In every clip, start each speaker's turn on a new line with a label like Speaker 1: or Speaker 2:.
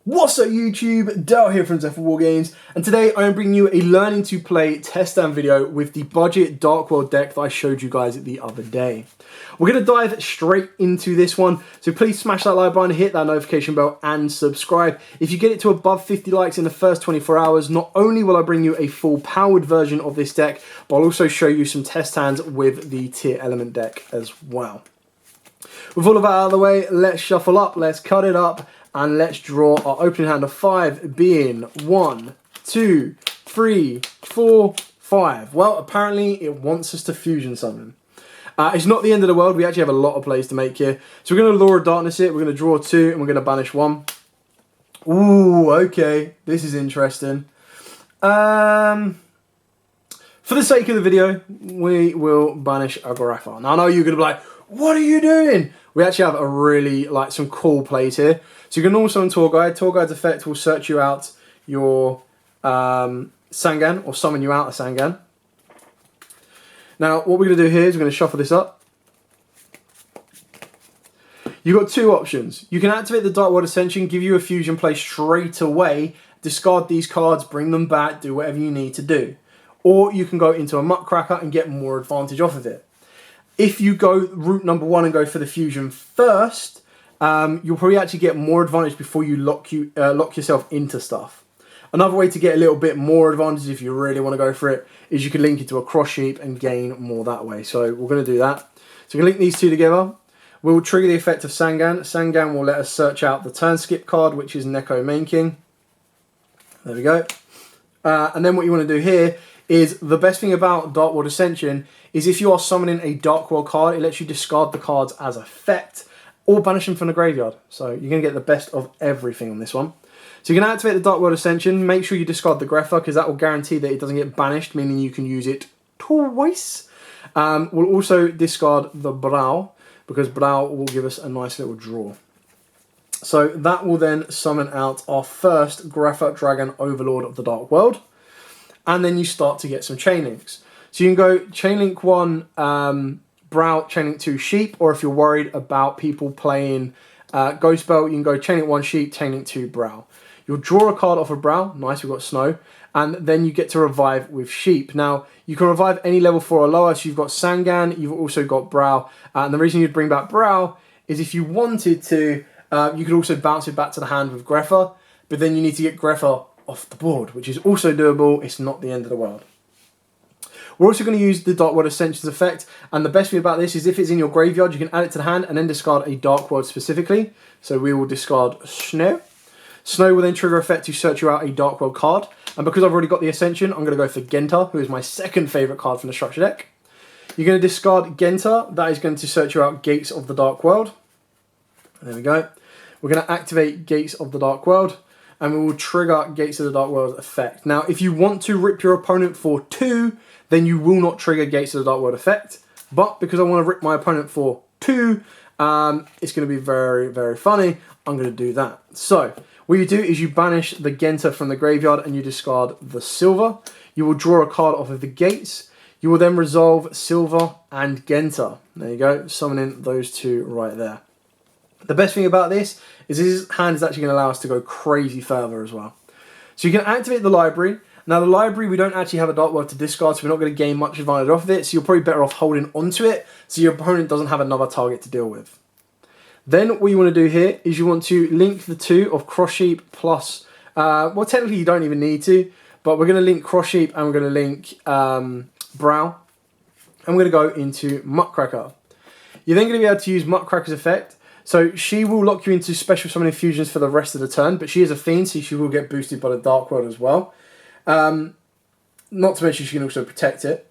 Speaker 1: What's up YouTube, Dale here from Zephyr War Games, and today I am bringing you a learning to play test stand video with the budget Dark World deck that I showed you guys the other day. We're going to dive straight into this one, so please smash that like button, hit that notification bell and subscribe. If you get it to above 50 likes in the first 24 hours, not only will I bring you a full powered version of this deck, but I'll also show you some test hands with the tier element deck as well. With all of that out of the way, let's shuffle up, let's cut it up, and let's draw our opening hand of 5, being 1, 2, 3, 4, 5. Well, apparently it wants us to fusion summon. It's not the end of the world. We actually have a lot of plays to make here. So we're going to Lure of Darkness it. We're going to draw 2, and we're going to banish 1. Ooh, okay. This is interesting. For the sake of the video, we will banish a Grapha. Now, I know you're going to be like, what are you doing? We actually have a really, some cool plays here. So you can also on Tour Guide. Tour Guide's effect will search you out your Sangan, or summon you out a Sangan. Now, what we're going to do here is we're going to shuffle this up. You've got two options. You can activate the Dark World Ascension, give you a fusion play straight away, discard these cards, bring them back, do whatever you need to do. Or you can go into a Muckracker and get more advantage off of it. If you go route number 1 and go for the fusion first, you'll probably actually get more advantage before you lock yourself into stuff. Another way to get a little bit more advantage if you really want to go for it is you can link it to a cross sheep and gain more that way. So we're going to do that. So we're going to link these two together. We'll trigger the effect of Sangan. Sangan will let us search out the turn skip card, which is Neko Main King. There we go. And then what you want to do here is the best thing about Dark World Ascension is if you are summoning a Dark World card, it lets you discard the cards as effect or banish them from the graveyard. So you're going to get the best of everything on this one. So you can activate the Dark World Ascension, make sure you discard the Grepher because that will guarantee that it doesn't get banished, meaning you can use it twice. We'll also discard the Brow because Brow will give us a nice little draw. So that will then summon out our first Grepher Dragon Overlord of the Dark World. And then you start to get some chain links. So you can go chain link 1, Brow, chain link 2, Sheep, or if you're worried about people playing Ghost Belt, you can go chain link 1, Sheep, chain link 2, Brow. You'll draw a card off of Brow, nice, we've got Snow, and then you get to revive with Sheep. Now, you can revive any level 4 or lower, so you've got Sangan, you've also got Brow, and the reason you'd bring back Brow is if you wanted to, you could also bounce it back to the hand with Grepher, but then you need to get Grepher off the board, which is also doable. It's not the end of the world. We're also going to use the Dark World Ascension's effect, and the best thing about this is if it's in your graveyard, you can add it to the hand and then discard a Dark World specifically. So we will discard Snow. Snow will then trigger effect to search you out a Dark World card, and because I've already got the Ascension, I'm going to go for Genta, who is my second favourite card from the structure deck. You're going to discard Genta, that is going to search you out Gates of the Dark World. There we go. We're going to activate Gates of the Dark World, and we will trigger Gates of the Dark World effect. Now, if you want to rip your opponent for 2, then you will not trigger Gates of the Dark World effect. But because I want to rip my opponent for 2, it's going to be very, very funny. I'm going to do that. So, what you do is you banish the Genta from the graveyard and you discard the Silver. You will draw a card off of the Gates. You will then resolve Silver and Genta. There you go, summoning those two right there. The best thing about this hand is actually going to allow us to go crazy further as well. So you can activate the library. Now the library, we don't actually have a Dark World to discard, so we're not going to gain much advantage off of it, so you're probably better off holding onto it so your opponent doesn't have another target to deal with. Then what you want to do here is you want to link the 2 of Cross Sheep plus, well technically you don't even need to, but we're going to link Cross Sheep and we're going to link Brow, and we're going to go into Muckracker. You're then going to be able to use Muckracker's effect. So she will lock you into special summoning fusions for the rest of the turn, but she is a fiend, so she will get boosted by the Dark World as well. Not to mention she can also protect it.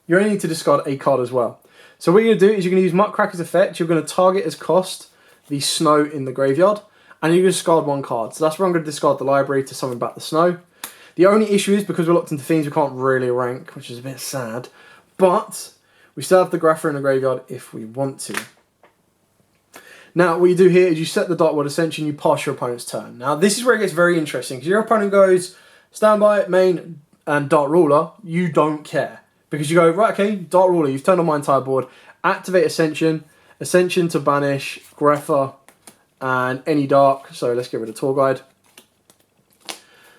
Speaker 1: You only need to discard a card as well. So what you're going to do is you're going to use Muckracker's effect. You're going to target as cost the Snow in the graveyard, and you're going to discard 1 card. So that's where I'm going to discard the library to summon back the Snow. The only issue is because we're locked into fiends, we can't really rank, which is a bit sad. But we still have the Grapher in the graveyard if we want to. Now, what you do here is you set the Dark World Ascension, you pass your opponent's turn. Now, this is where it gets very interesting, because your opponent goes, standby, main, and Dark Ruler, you don't care. Because you go, right, okay, Dark Ruler, you've turned on my entire board, activate Ascension, Ascension to banish, Grepher, and any dark. So let's get rid of Tour Guide.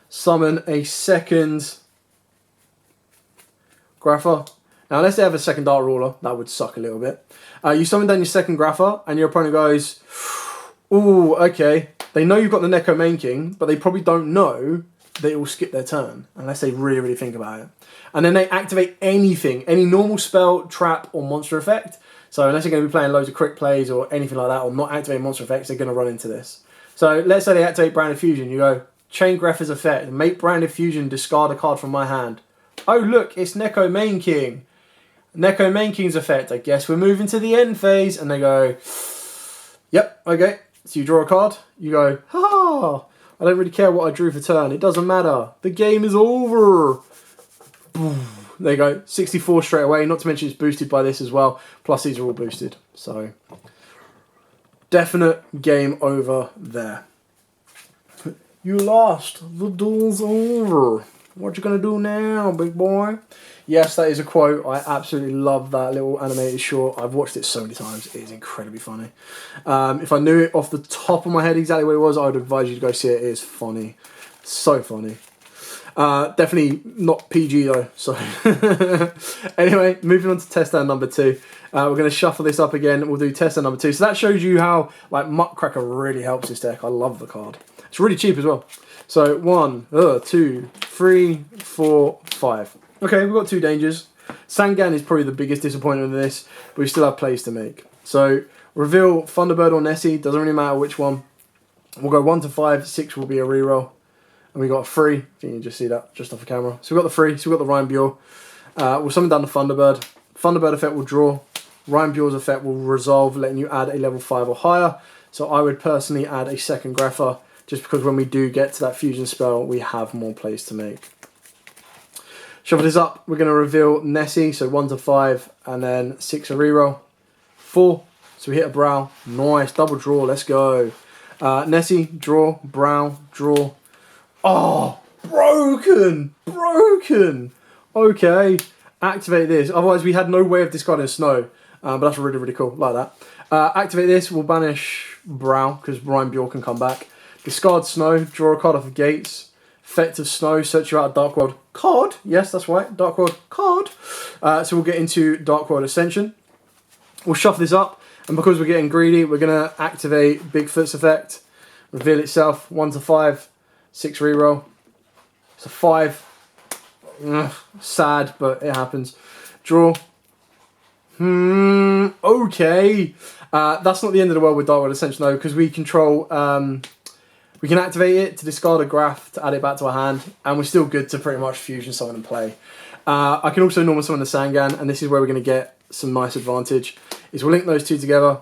Speaker 1: Summon a second Grapher. Now, unless they have a second Dark Ruler, that would suck a little bit. You summon down your second Grapher, and your opponent goes, ooh, okay. They know you've got the Neko Main King, but they probably don't know that it will skip their turn, unless they really, really think about it. And then they activate anything, any normal spell, trap, or monster effect. So unless you're going to be playing loads of quick plays or anything like that, or not activating monster effects, they're going to run into this. So let's say they activate Branded Fusion. You go, chain Grepher's effect, make Branded Fusion discard a card from my hand. Oh look, it's Neko Main King. Neko Main King's effect. I guess we're moving to the end phase. And they go, yep, okay. So you draw a card. You go, ha! I don't really care what I drew for turn. It doesn't matter. The game is over. Boom. There you go. 64 straight away. Not to mention it's boosted by this as well. Plus these are all boosted. So definite game over there. You lost. The duel's over. What you gonna do now, big boy? Yes, that is a quote. I absolutely love that little animated short. I've watched it so many times. It is incredibly funny. If I knew it off the top of my head exactly what it was, I would advise you to go see it. It is funny. So funny. Definitely not PG though. So anyway, moving on to test stand number 2. We're going to shuffle this up again. We'll do test stand number 2. So that shows you how like Muckracker really helps this deck. I love the card. It's really cheap as well. So 1, 2, 3, 4, 5. Okay, we've got 2 dangers. Sangan is probably the biggest disappointment in this, but we still have plays to make. So reveal Thunderbird or Nessie. Doesn't really matter which one. We'll go 1 to 5. 6 will be a reroll. And we got a 3. I think you can just see that just off the camera. So we've got the 3. So we've got the Yugioh. We'll summon down the Thunderbird. Thunderbird effect will draw. Yugioh's effect will resolve, letting you add a level 5 or higher. So I would personally add a second Grapher, just because when we do get to that fusion spell, we have more plays to make. Shuffle this up. We're going to reveal Nessie. So 1 to 5, and then 6 a reroll. 4. So we hit a brow. Nice. Double draw. Let's go. Nessie, draw, brow, draw. Oh, broken! Broken! Okay, activate this. Otherwise, we had no way of discarding Snow. But that's really, really cool. Like that. Activate this. We'll banish Brow, because Yugioh can come back. Discard Snow. Draw a card off of Gates. Effect of Snow. Search you out a Dark World card. Yes, that's right. Dark World card. So we'll get into Dark World Ascension. We'll shuffle this up. And because we're getting greedy, we're going to activate Bigfoot's effect. Reveal itself. 1 to 5. 6 reroll. It's a 5. Ugh, sad, but it happens. Draw. Okay. That's not the end of the world with Dark World Ascension though, because we control. We can activate it to discard a Graph to add it back to our hand, and we're still good to pretty much fusion summon and play. I can also normal summon the Sangan, and this is where we're going to get some nice advantage. Is we'll link those two together.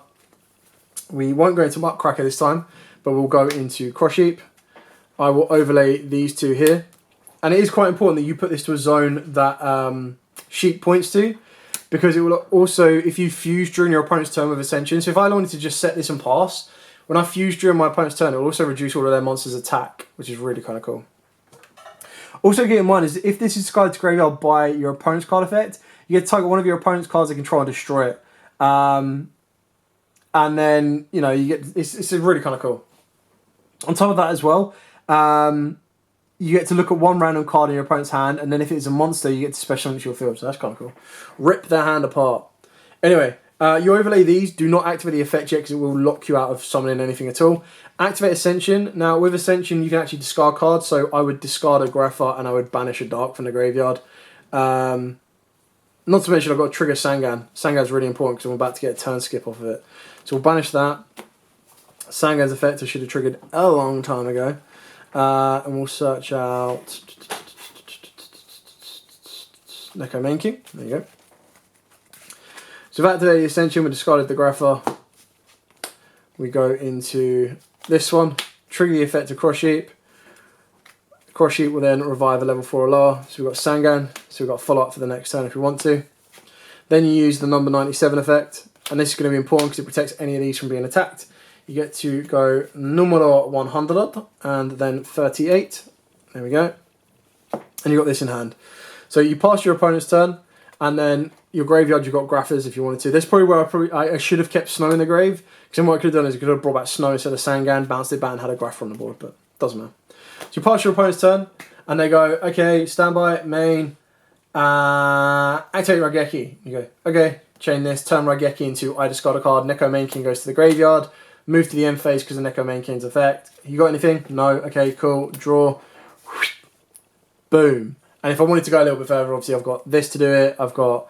Speaker 1: We won't go into Muckracker this time, but we'll go into Cross Sheep. I will overlay these two here. And it is quite important that you put this to a zone that Sheep points to, because it will also, if you fuse during your opponent's turn with Ascension, so if I wanted to just set this and pass, when I fuse during my opponent's turn, it will also reduce all of their monsters' attack, which is really kind of cool. Also get in mind is if this is discarded to graveyard by your opponent's card effect, you get to target one of your opponent's cards they control and destroy it. And then, you know, you get it's really kind of cool. On top of that as well, you get to look at one random card in your opponent's hand, and then if it's a monster, you get to special into your field. So that's kind of cool. Rip their hand apart. Anyway, you overlay these. Do not activate the effect yet, because it will lock you out of summoning anything at all. Activate Ascension. Now, with Ascension, you can actually discard cards. So I would discard a Grapher, and I would banish a Dark from the graveyard. Not to mention, I've got to trigger Sangan. Sangan's really important, because I'm about to get a turn skip off of it. So we'll banish that. Sangan's effect I should have triggered a long time ago. And we'll search out Neko Main King. There you go. So we've activated the Ascension, we discarded the Grapher. We go into this one, trigger the effect of Cross Sheep. Cross Sheep will then revive a level 4 or lower. So we've got Sangan, so we've got follow up for the next turn if we want to. Then you use the number 97 effect, and this is going to be important because it protects any of these from being attacked. You get to go numero 100 and then 38. There we go. And you got this in hand. So you pass your opponent's turn, and then your graveyard, you've got Graffers if you wanted to. That's probably where I should have kept Snow in the grave. Because then what I could have done is I could have brought back Snow instead of Sangan, bounced it back and had a Graffer on the board, but doesn't matter. So you pass your opponent's turn, and they go, okay, standby, main, activate Raigeki. You go, okay, chain this, turn Raigeki into I discard a card, Neko Mainkin goes to the graveyard, move to the end phase because of Neko Mainkin's effect. You got anything? No, okay, cool, draw, boom. And if I wanted to go a little bit further, obviously I've got this to do it, I've got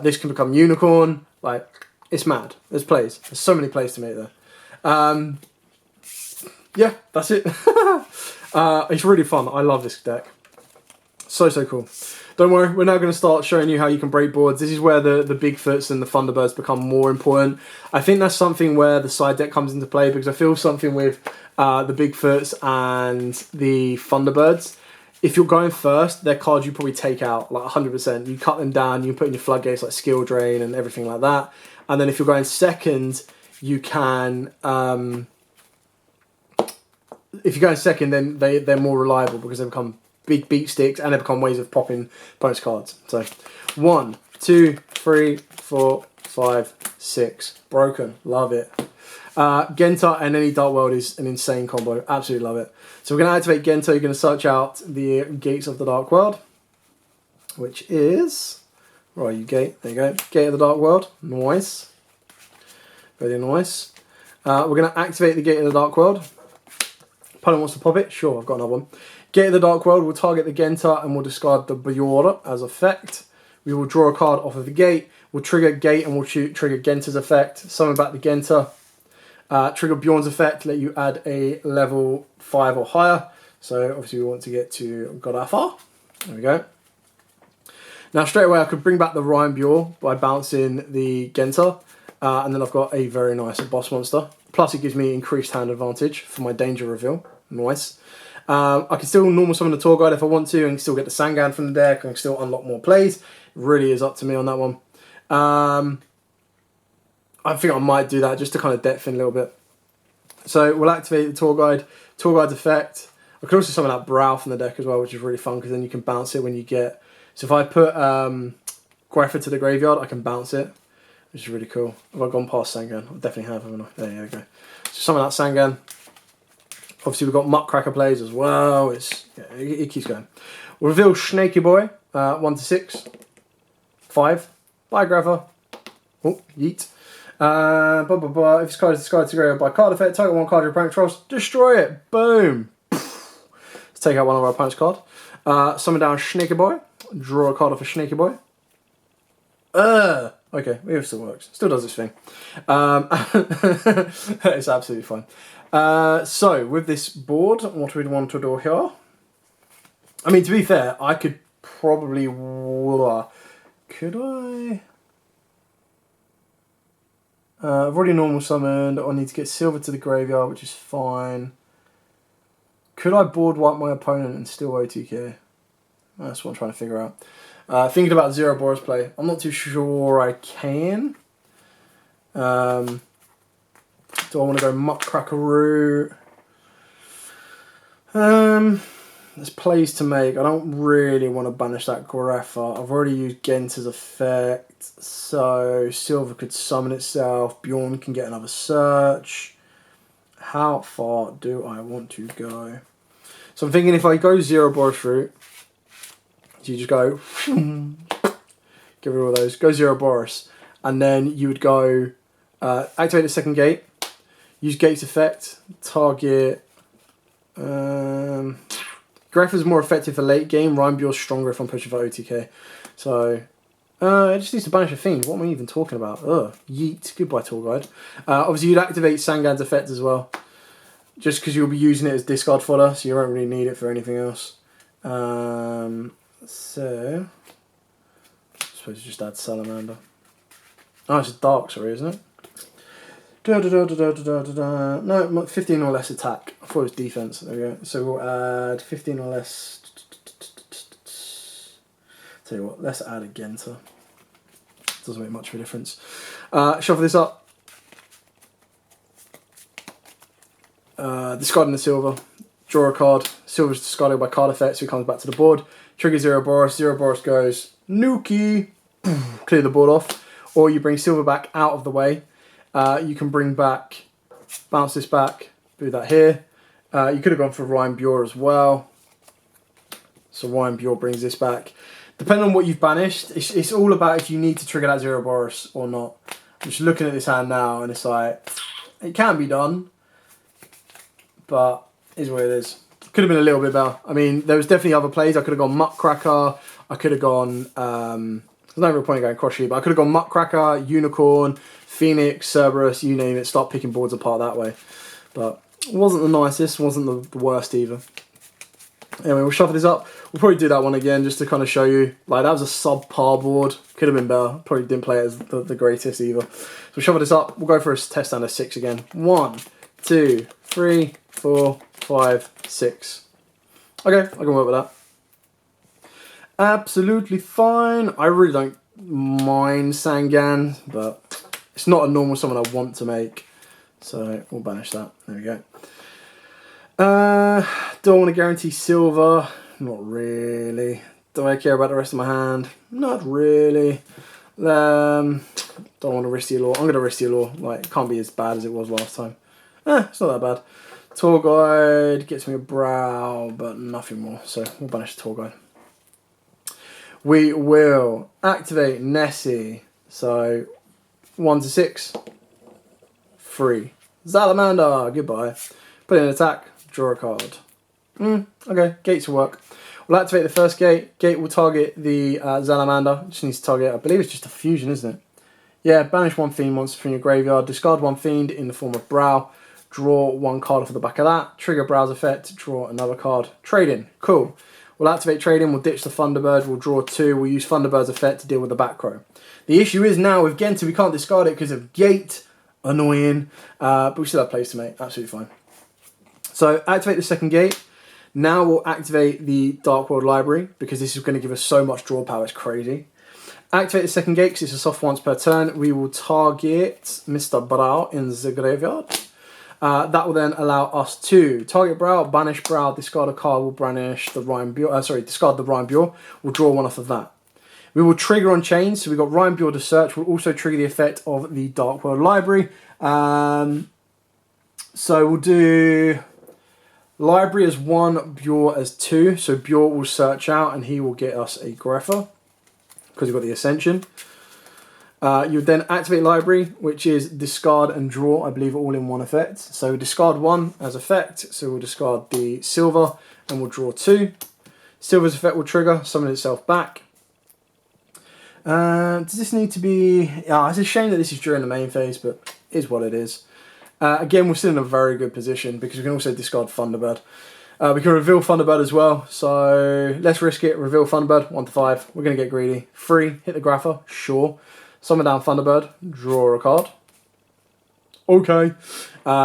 Speaker 1: this can become Unicorn, like, it's mad. There's plays. There's so many plays to make there. Yeah, that's it. It's really fun. I love this deck. So cool. Don't worry, we're now going to start showing you how you can break boards. This is where the Bigfoots and the Thunderbirds become more important. I think that's something where the side deck comes into play, because I feel something with the Bigfoots and the Thunderbirds. If you're going first, they're cards you probably take out, like 100%. You cut them down, you can put in your floodgates like Skill Drain and everything like that. And then if you're going second, you can... if you're going second, then they're more reliable because they become big beat sticks and they become ways of popping opponent's cards. So 1, 2, 3, 4, 5, 6. Broken. Love it. Genta and any Dark World is an insane combo. Absolutely love it. So we're going to activate Genta. You're going to search out the Gates of the Dark World, which is... Where are you, Gate? There you go. Gate of the Dark World. Nice. Very nice. We're going to activate the Gate of the Dark World. Opponent wants to pop it? Sure, I've got another one. Gate of the Dark World, we'll target the Genta and we'll discard the Bjorn as effect. We will draw a card off of the Gate. We'll trigger Gate and we'll trigger Genta's effect. Summon back the Genta. Trigger Bjorn's effect, let you add a level 5 or higher. So obviously we want to get to Godafar. There we go. Now straight away I could bring back the Ryan Bjorn by bouncing the Genta. And then I've got a very nice boss monster. Plus it gives me increased hand advantage for my danger reveal. Nice. I can still normal summon the Tour Guide if I want to, and still get the Sangan from the deck, and still unlock more plays. It really is up to me on that one. I think I might do that just to kind of depth in a little bit. So we'll activate the Tour Guide. Tour Guide's effect. I could also summon that Brow from the deck as well, which is really fun because then you can bounce it when you get... So if I put Greffer to the graveyard, I can bounce it, which is really cool. Have I gone past Sangan? I definitely have, haven't I? There you go. So summon that Sangan. Obviously we've got Muckracker plays as well. It keeps going. We'll reveal Snaky Boy, 1 to 6. 5. Bye, Greffer. Oh, yeet. If this card is discarded to graveyard by card effect, target one card your opponent controls, destroy it. Boom. Let's take out one of our opponent's card. Summon down Snaky Boy. Draw a card off of Snaky Boy. Okay, it still works. Still does its thing. It's absolutely fine. So, with this board, what we'd want to do here... I mean, to be fair, I could probably... Could I... I've already normal summoned. I need to get silver to the graveyard, which is fine. Could I board wipe my opponent and still OTK? That's what I'm trying to figure out. Thinking about Zero Boros play. I'm not too sure I can. Do I want to go Muckracker route? There's plays to make. I don't really want to banish that Greffer. I've already used Genta's effect, so Silver could summon itself. Bjorn can get another search. How far do I want to go? So I'm thinking if I go Zero Boros route, you just go, get rid of all those, go Zero Boros, and then you would go activate the second gate, use Gate's effect, target. Greffer's more effective for late game. Rhymbjor's stronger if I'm pushing for OTK. So, it just needs to banish a Fiend. What am I even talking about? Ugh. Yeet. Goodbye, Tour Guide. Obviously, you'd activate Sangan's effect as well. Just because you'll be using it as discard fodder, so you won't really need it for anything else. So, I suppose just add Salamander. Oh, it's dark, sorry, isn't it? No, 15 or less attack. I thought it was defense. There we go. So we'll add 15 or less. Tell you what, let's add a Genta. Doesn't make much of a difference. Shuffle this up. Discarding the silver. Draw a card. Silver's discarded by card effect, so it comes back to the board. Trigger Zero Boros. Zero Boros goes Nuki. clear the board off. Or you bring silver back out of the way. You can bring back, bounce this back, do that here. You could have gone for Yugioh as well. So Yugioh brings this back. Depending on what you've banished, it's all about if you need to trigger that Zero Boros or not. I'm just looking at this hand now and it's like, it can be done, but is what it is. Could have been a little bit better. I mean, there was definitely other plays. I could have gone Muckracker. I could have gone, there's no real point in going cross sheet, but I could have gone Muckracker, Unicorn, Phoenix, Cerberus, you name it, start picking boards apart that way. But it wasn't the nicest, wasn't the worst either. Anyway, we'll shuffle this up. We'll probably do that one again just to kind of show you. Like, that was a subpar board. Could have been better. Probably didn't play it as the greatest either. So we'll shuffle this up. We'll go for a test stand of 6 again. 1, 2, 3, 4, 5, 6. Okay, I can work with that. Absolutely fine. I really don't mind Sangan, but it's not a normal summon I want to make. So we'll banish that. There we go. Do I want to guarantee silver? Not really. Do I care about the rest of my hand? Not really. Don't want to risk the allure. I'm going to risk the allure. Like, it can't be as bad as it was last time. It's not that bad. Tour Guide gets me a brow, but nothing more. So we'll banish the Tour Guide. We will activate Nessie. So 1 to 6. 3. Salamander. Goodbye. Put in an attack. Draw a card. Okay, gates will work. We'll activate the first gate. Gate will target the Salamander. Just needs to target, I believe it's just a fusion, isn't it? Yeah, banish 1 fiend monster from your graveyard. Discard 1 fiend in the form of brow. Draw 1 card off the back of that. Trigger brow's effect. Draw another card. Trade-in. Cool. We'll activate trade-in. We'll ditch the Thunderbird. We'll draw 2. We'll use Thunderbird's effect to deal with the back row. The issue is now with Genta, we can't discard it because of gate. Annoying. But we still have plays to make. Absolutely fine. So activate the second gate. Now we'll activate the Dark World Library because this is going to give us so much draw power, it's crazy. Activate the second gate because it's a soft once per turn. We will target Mr. Brow in the graveyard. That will then allow us to target Brow, banish Brow, discard a card, we'll banish the discard the Ryan Bure. We'll draw 1 off of that. We will trigger on chains, so we've got Ryan Bure to search. We'll also trigger the effect of the Dark World Library. So we'll do Library as 1, Bure as 2. So Bure will search out and he will get us a Greffer because we've got the Ascension. You would then activate Library, which is discard and draw, I believe, all in 1 effect. So discard 1 as effect. So we'll discard the silver and we'll draw 2. Silver's effect will trigger, summon itself back. Does this need to be... it's a shame that this is during the main phase, but it is what it is. Again, we're still in a very good position because we can also discard Thunderbird. We can reveal Thunderbird as well, so let's risk it. Reveal Thunderbird, 1 to 5. We're going to get greedy. 3, hit the Graffer, sure. Summon down Thunderbird, draw a card. Okay.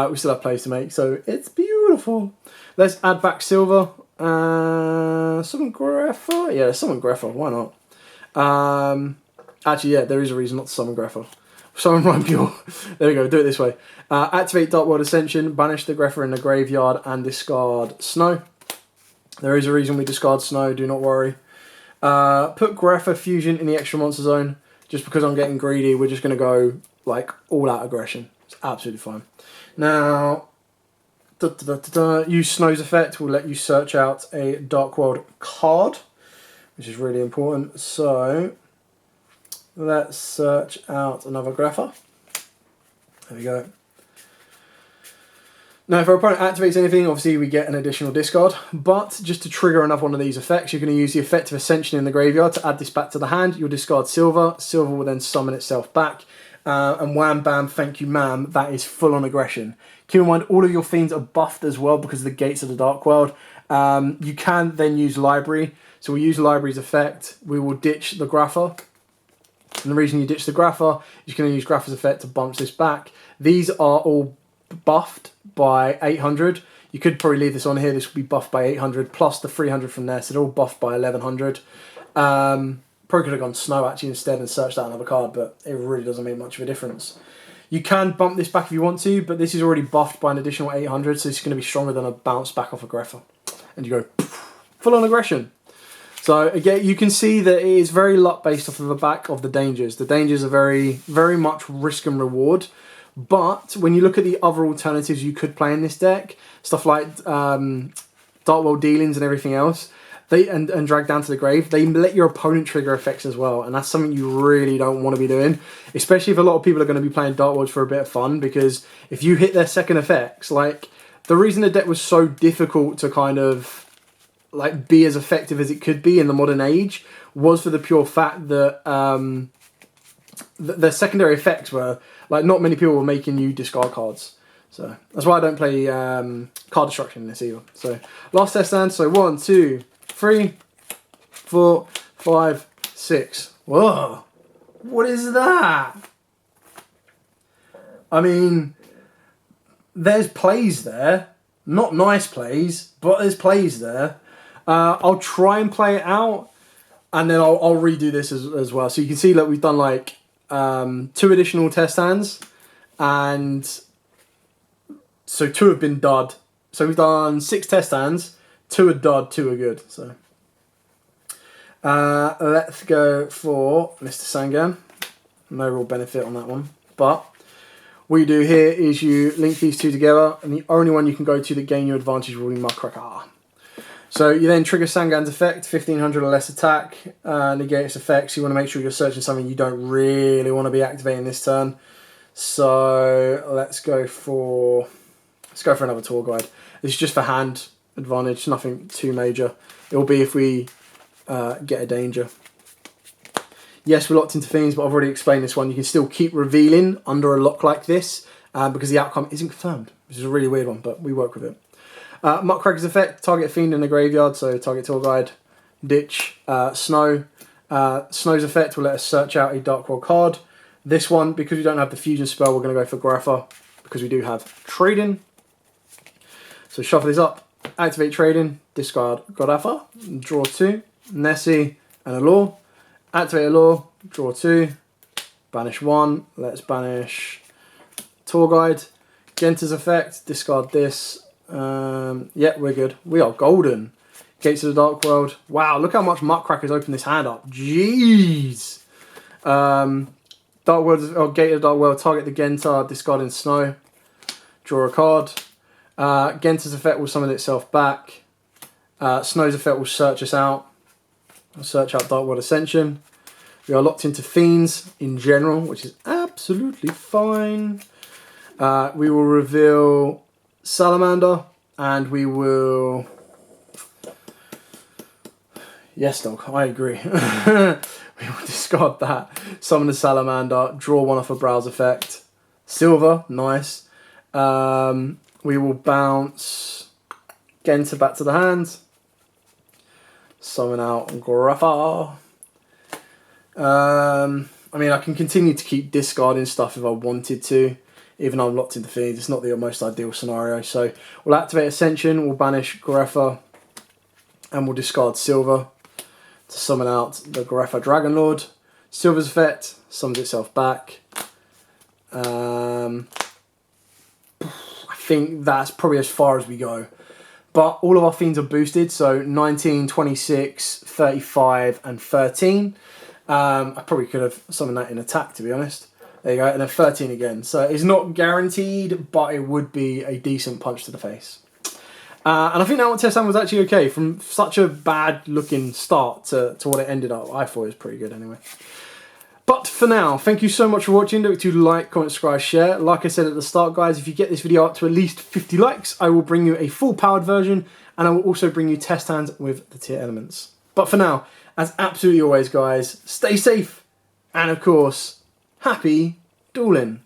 Speaker 1: We still have plays to make, so it's beautiful. Let's add back silver. Summon Greffer? Yeah, summon Greffer, why not? Actually, yeah, there is a reason not to summon Greffer. Summon Ryan Bure. There we go, do it this way. Activate Dark World Ascension, banish the Greffer in the graveyard and discard Snow. There is a reason we discard Snow, do not worry. Put Greffer Fusion in the extra monster zone. Just because I'm getting greedy, we're just going to go like all out aggression. It's absolutely fine. Now, use Snow's effect will let you search out a Dark World card, which is really important. So let's search out another Greffer. There we go. Now, if our opponent activates anything, obviously we get an additional discard. But just to trigger another one of these effects, you're going to use the effect of Ascension in the graveyard to add this back to the hand. You'll discard Silver. Silver will then summon itself back. And wham, bam, thank you, ma'am. That is full on aggression. Keep in mind, all of your fiends are buffed as well because of the gates of the Dark World. You can then use Library. So we'll use Library's effect. We will ditch the Graffer. And the reason you ditch the Graffer is you're going to use Graffer's effect to bump this back. These are all buffed by 800. You could probably leave this on here. This will be buffed by 800 plus the 300 from there. So they're all buffed by 1100. Probably could have gone Snow actually instead and searched out another card, but it really doesn't make much of a difference. You can bump this back if you want to, but this is already buffed by an additional 800, so it's going to be stronger than a bounce back off a Greffer. And you go full on aggression. So again, you can see that it is very luck based off of the back of the dangers. The dangers are very much risk and reward. But when you look at the other alternatives you could play in this deck, stuff like Dark World Dealings and everything else, and Drag Down to the Grave, they let your opponent trigger effects as well, and that's something you really don't want to be doing, especially if a lot of people are going to be playing Dark Worlds for a bit of fun, because if you hit their second effects, like, the reason the deck was so difficult to kind of like be as effective as it could be in the modern age was for the pure fact that the secondary effects were, like, not many people were making you discard cards. So that's why I don't play card destruction in this either. So last test stand, so 1, 2, 3, 4, 5, 6. Whoa, what is that? I mean, there's plays there. Not nice plays, but there's plays there. I'll try and play it out, and then I'll redo this as well. So you can see that we've done like 2 additional test stands, and so 2 have been dud. So we've done 6 test stands, 2 are dud, 2 are good. So let's go for Mr. Sangan. No real benefit on that one, but what you do here is you link these 2 together, and the only one you can go to that gain you advantage will be Muckraker. So you then trigger Sangan's effect, 1500 or less attack, negate its effects. You want to make sure you're searching something you don't really want to be activating this turn. So let's go for another tour guide. This is just for hand advantage, nothing too major. It will be if we get a danger. Yes, we're locked into Fiends, but I've already explained this one. You can still keep revealing under a lock like this because the outcome isn't confirmed, which is a really weird one, but we work with it. Muckraker's effect, target Fiend in the graveyard, so target tour guide, ditch, Snow. Snow's effect will let us search out a Dark World card. This one, because we don't have the fusion spell, we're going to go for Grapha, because we do have Trading. So shuffle this up, activate Trading, discard Grapha, draw 2, Nessie, and Allure. Activate Allure, draw 2, banish 1, let's banish Tour Guide. Genta's effect, discard this. Yeah, we're good. We are golden. Gates of the Dark World. Wow, look how much Muckraker's opened this hand up. Jeez. Dark World, or Gate of the Dark World, target the Genta, discarding Snow. Draw a card. Genta's effect will summon itself back. Snow's effect will search us out. We'll search out Dark World Ascension. We are locked into Fiends in general, which is absolutely fine. We will reveal Salamander, and we will... Yes, dog, I agree. We will discard that. Summon the Salamander, draw 1 off a Browse effect. Silver, nice. We will bounce Genta back to the hand. Summon out Grapha. I mean, I can continue to keep discarding stuff if I wanted to, even though I'm locked into Fiends. It's not the most ideal scenario. So we'll activate Ascension, we'll banish Grapha, and we'll discard Silver to summon out the Grapha Dragon Lord. Silver's effect summons itself back. I think that's probably as far as we go. But all of our Fiends are boosted, so 19, 26, 35, and 13. I probably could have summoned that in attack, to be honest. There you go, and then 13 again. So it's not guaranteed, but it would be a decent punch to the face. And I think that one test stand was actually okay. From such a bad-looking start to what it ended up, I thought it was pretty good anyway. But for now, thank you so much for watching. Don't forget to like, comment, subscribe, share. Like I said at the start, guys, if you get this video up to at least 50 likes, I will bring you a full-powered version, and I will also bring you test hands with the tier elements. But for now, as absolutely always, guys, stay safe, and of course, happy dueling.